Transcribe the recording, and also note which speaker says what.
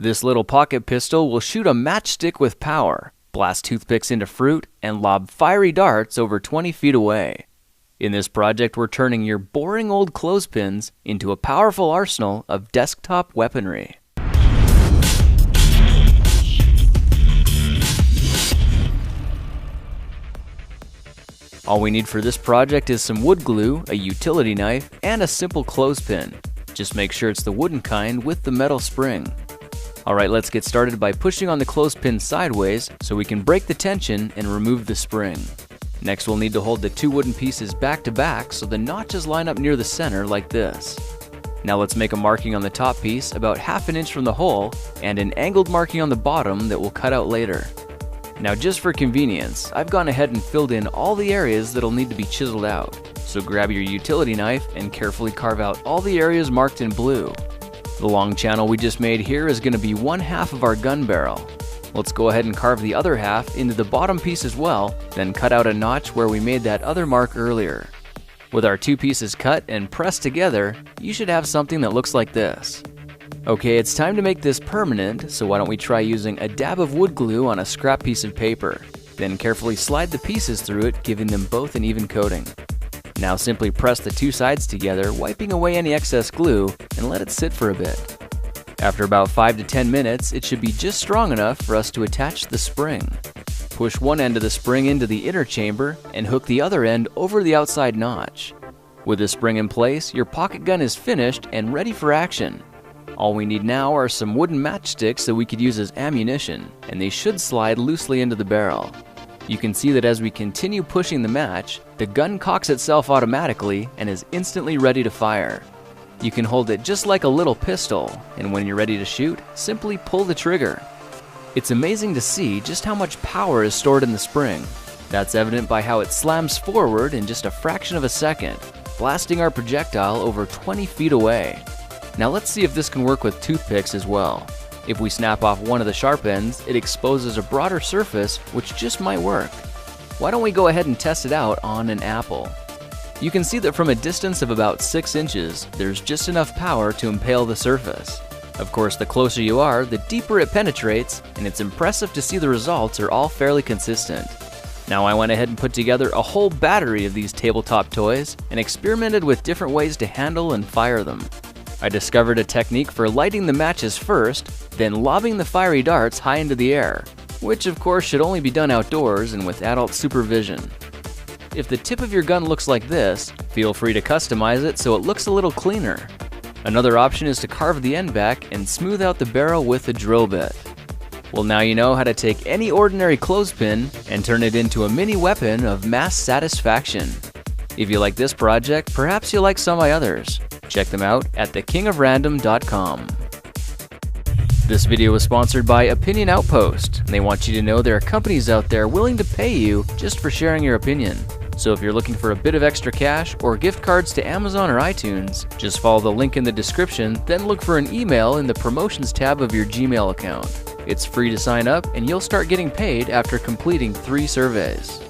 Speaker 1: This little pocket pistol will shoot a matchstick with power, blast toothpicks into fruit, and lob fiery darts over 20 feet away. In this project, we're turning your boring old clothespins into a powerful arsenal of desktop weaponry. All we need for this project is some wood glue, a utility knife, and a simple clothespin. Just make sure it's the wooden kind with the metal spring. Alright, let's get started by pushing on the clothespin sideways so we can break the tension and remove the spring. Next, we'll need to hold the two wooden pieces back to back so the notches line up near the center like this. Now let's make a marking on the top piece about ½ inch from the hole and an angled marking on the bottom that we'll cut out later. Now just for convenience, I've gone ahead and filled in all the areas that'll need to be chiseled out. So grab your utility knife and carefully carve out all the areas marked in blue. The long channel we just made here is going to be 1/2 of our gun barrel. Let's go ahead and carve the other half into the bottom piece as well, then cut out a notch where we made that other mark earlier. With our two pieces cut and pressed together, you should have something that looks like this. Okay, it's time to make this permanent, so why don't we try using a dab of wood glue on a scrap piece of paper, then carefully slide the pieces through it, giving them both an even coating. Now simply press the two sides together, wiping away any excess glue, and let it sit for a bit. After about 5 to 10 minutes, it should be just strong enough for us to attach the spring. Push one end of the spring into the inner chamber and hook the other end over the outside notch. With the spring in place, your pocket gun is finished and ready for action. All we need now are some wooden matchsticks that we could use as ammunition, and they should slide loosely into the barrel. You can see that as we continue pushing the match, the gun cocks itself automatically and is instantly ready to fire. You can hold it just like a little pistol, and when you're ready to shoot, simply pull the trigger. It's amazing to see just how much power is stored in the spring. That's evident by how it slams forward in just a fraction of a second, blasting our projectile over 20 feet away. Now let's see if this can work with toothpicks as well. If we snap off one of the sharp ends, it exposes a broader surface, which just might work. Why don't we go ahead and test it out on an apple? You can see that from a distance of about 6 inches, there's just enough power to impale the surface. Of course, the closer you are, the deeper it penetrates, and it's impressive to see the results are all fairly consistent. Now I went ahead and put together a whole battery of these tabletop toys and experimented with different ways to handle and fire them. I discovered a technique for lighting the matches first, then lobbing the fiery darts high into the air, which of course should only be done outdoors and with adult supervision. If the tip of your gun looks like this, feel free to customize it so it looks a little cleaner. Another option is to carve the end back and smooth out the barrel with a drill bit. Well, now you know how to take any ordinary clothespin and turn it into a mini weapon of mass satisfaction. If you like this project, perhaps you'll like some of my others. Check them out at thekingofrandom.com. This video was sponsored by Opinion Outpost, and they want you to know there are companies out there willing to pay you just for sharing your opinion. So if you're looking for a bit of extra cash or gift cards to Amazon or iTunes, just follow the link in the description, then look for an email in the promotions tab of your Gmail account. It's free to sign up, and you'll start getting paid after completing 3 surveys.